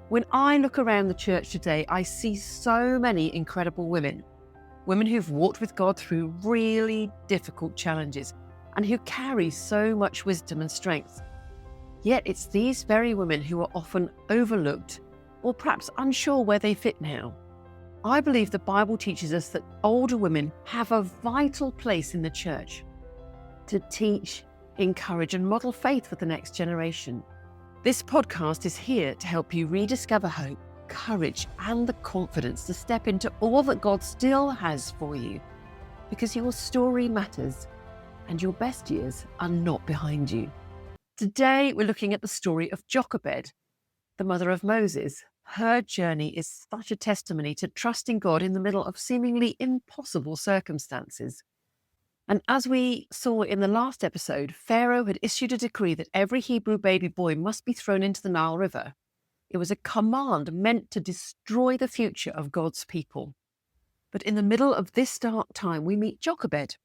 When I look around the church today, I see so many incredible women who've walked with God through really difficult challenges and who carry so much wisdom and strength. Yet it's these very women who are often overlooked or perhaps unsure where they fit now. I believe the Bible teaches us that older women have a vital place in the church to teach, encourage, and model faith for the next generation. This podcast is here to help you rediscover hope, courage, and the confidence to step into all that God still has for you, because your story matters and your best years are not behind you. Today, we're looking at the story of Jochebed, the mother of Moses. Her journey is such a testimony to trusting God in the middle of seemingly impossible circumstances. And as we saw in the last episode, Pharaoh had issued a decree that every Hebrew baby boy must be thrown into the Nile River. It was a command meant to destroy the future of God's people. But in the middle of this dark time, we meet Jochebed.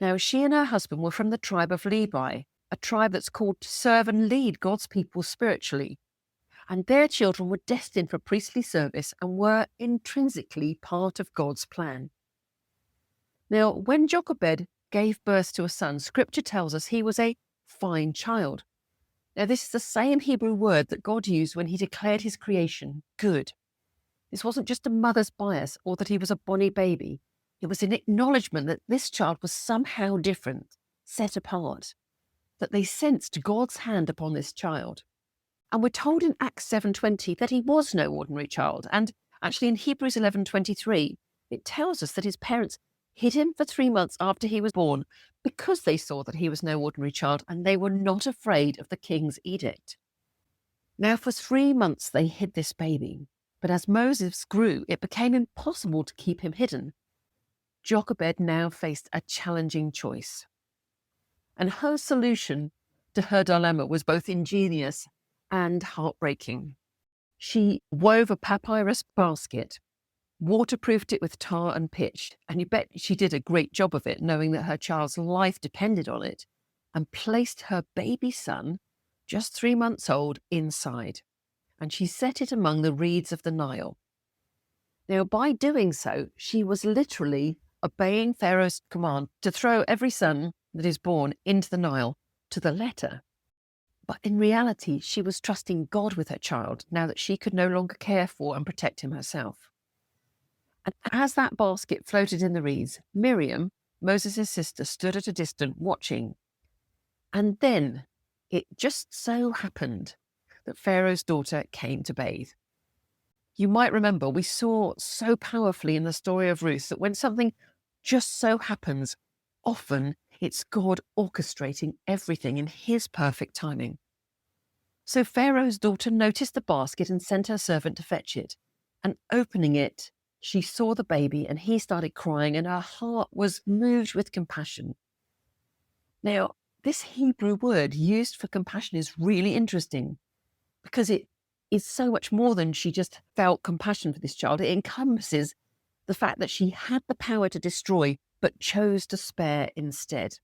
Now, she and her husband were from the tribe of Levi, a tribe that's called to serve and lead God's people spiritually. And their children were destined for priestly service and were intrinsically part of God's plan. Now, when Jochebed gave birth to a son, Scripture tells us he was a fine child. Now, this is the same Hebrew word that God used when he declared his creation good. This wasn't just a mother's bias or that he was a bonny baby. It was an acknowledgement that this child was somehow different, set apart, that they sensed God's hand upon this child. And we're told in Acts 7:20 that he was no ordinary child. And actually in Hebrews 11:23, it tells us that his parents hid him for 3 months after he was born because they saw that he was no ordinary child and they were not afraid of the king's edict. Now, for 3 months they hid this baby, but as Moses grew, it became impossible to keep him hidden. Jochebed now faced a challenging choice. And her solution to her dilemma was both ingenious and heartbreaking. She wove a papyrus basket, waterproofed it with tar and pitch, and you bet she did a great job of it, knowing that her child's life depended on it, and placed her baby son, just 3 months old, inside. And she set it among the reeds of the Nile. Now, by doing so, she was literally obeying Pharaoh's command to throw every son that is born into the Nile to the letter. But in reality, she was trusting God with her child now that she could no longer care for and protect him herself. And as that basket floated in the reeds, Miriam, Moses' sister, stood at a distance watching. And then it just so happened that Pharaoh's daughter came to bathe. You might remember we saw so powerfully in the story of Ruth that when something just so happens, often it's God orchestrating everything in his perfect timing. So Pharaoh's daughter noticed the basket and sent her servant to fetch it. And opening it, she saw the baby and he started crying and her heart was moved with compassion. Now, this Hebrew word used for compassion is really interesting because it is so much more than she just felt compassion for this child. It encompasses the fact that she had the power to destroy but chose to spare instead.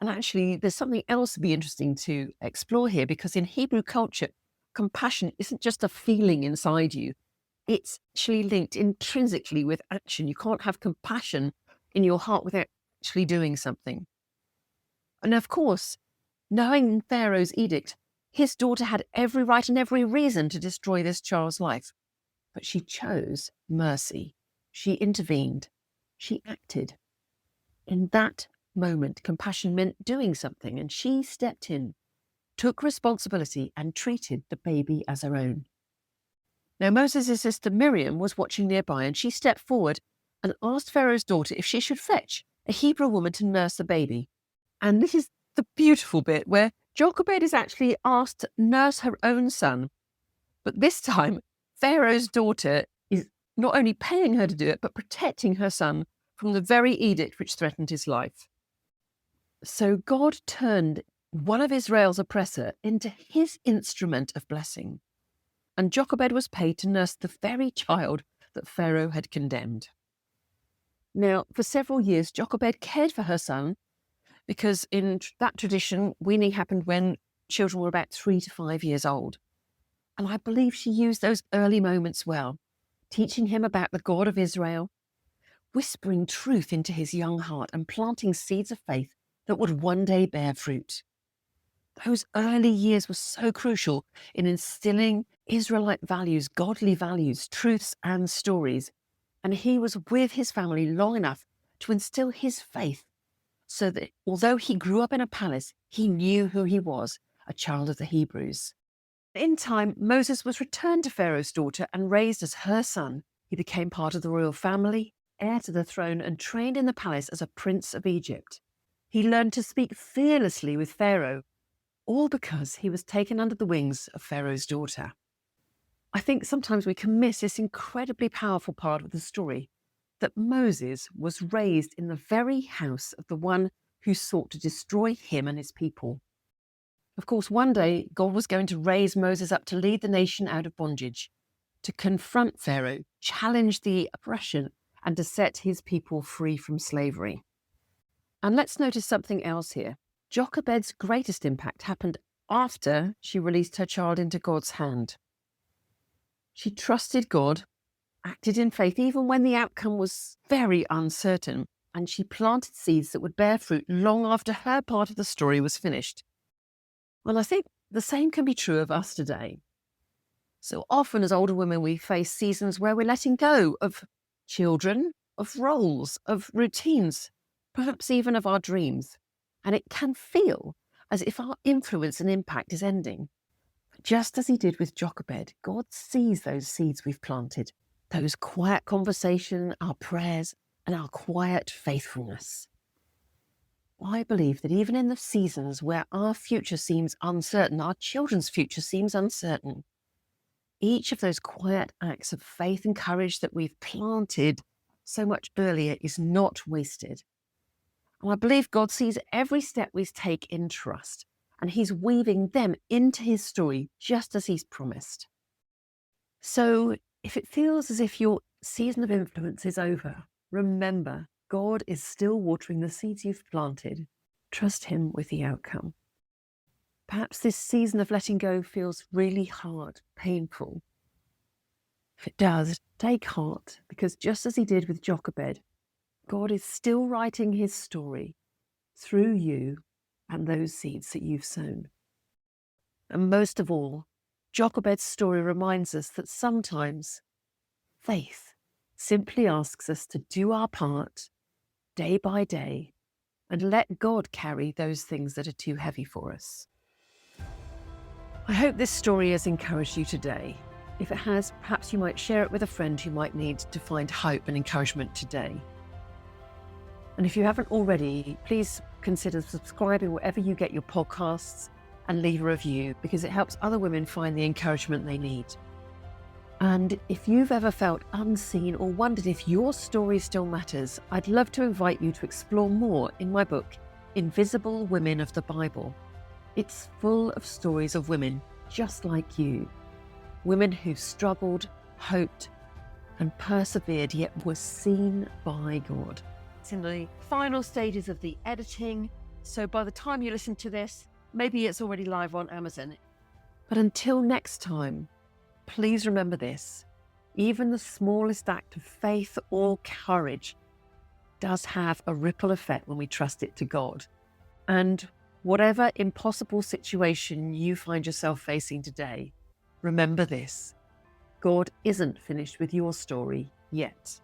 And actually, there's something else to be interesting to explore here, because in Hebrew culture, compassion isn't just a feeling inside you. It's actually linked intrinsically with action. You can't have compassion in your heart without actually doing something. And of course, knowing Pharaoh's edict, his daughter had every right and every reason to destroy this child's life. But she chose mercy. She intervened. She acted. In that moment, compassion meant doing something, and she stepped in, took responsibility, and treated the baby as her own. Now, Moses' sister Miriam was watching nearby, and she stepped forward and asked Pharaoh's daughter if she should fetch a Hebrew woman to nurse the baby. And this is the beautiful bit where Jochebed is actually asked to nurse her own son. But this time, Pharaoh's daughter is not only paying her to do it, but protecting her son from the very edict which threatened his life. So God turned one of Israel's oppressor into his instrument of blessing. And Jochebed was paid to nurse the very child that Pharaoh had condemned. Now, for several years, Jochebed cared for her son because in that tradition, weaning happened when children were about 3 to 5 years old. And I believe she used those early moments well, teaching him about the God of Israel, whispering truth into his young heart and planting seeds of faith that would one day bear fruit. Those early years were so crucial in instilling Israelite values, godly values, truths, and stories. And he was with his family long enough to instill his faith so that although he grew up in a palace, he knew who he was, a child of the Hebrews. In time, Moses was returned to Pharaoh's daughter and raised as her son. He became part of the royal family, heir to the throne, and trained in the palace as a prince of Egypt. He learned to speak fearlessly with Pharaoh, all because he was taken under the wings of Pharaoh's daughter. I think sometimes we can miss this incredibly powerful part of the story, that Moses was raised in the very house of the one who sought to destroy him and his people. Of course, one day God was going to raise Moses up to lead the nation out of bondage, to confront Pharaoh, challenge the oppression, and to set his people free from slavery. And let's notice something else here. Jochebed's greatest impact happened after she released her child into God's hand. She trusted God, acted in faith even when the outcome was very uncertain, and she planted seeds that would bear fruit long after her part of the story was finished. Well, I think the same can be true of us today. So often as older women, we face seasons where we're letting go of children, of roles, of routines, perhaps even of our dreams. And it can feel as if our influence and impact is ending. Just as he did with Jochebed, God sees those seeds we've planted, those quiet conversations, our prayers, and our quiet faithfulness. I believe that even in the seasons where our future seems uncertain, our children's future seems uncertain, each of those quiet acts of faith and courage that we've planted so much earlier is not wasted. And I believe God sees every step we take in trust, and he's weaving them into his story just as he's promised. So if it feels as if your season of influence is over, remember, God is still watering the seeds you've planted. Trust him with the outcome. Perhaps this season of letting go feels really hard, painful. If it does, take heart, because just as he did with Jochebed, God is still writing his story through you and those seeds that you've sown. And most of all, Jochebed's story reminds us that sometimes faith simply asks us to do our part day by day and let God carry those things that are too heavy for us. I hope this story has encouraged you today. If it has, perhaps you might share it with a friend who might need to find hope and encouragement today. And if you haven't already, please consider subscribing wherever you get your podcasts and leave a review, because it helps other women find the encouragement they need. And if you've ever felt unseen or wondered if your story still matters, I'd love to invite you to explore more in my book, Invisible Women of the Bible. It's full of stories of women just like you, women who struggled, hoped, and persevered, yet were seen by God. It's in the final stages of the editing, so by the time you listen to this, maybe it's already live on Amazon. But until next time, please remember this: even the smallest act of faith or courage does have a ripple effect when we trust it to God. And whatever impossible situation you find yourself facing today, remember this: God isn't finished with your story yet.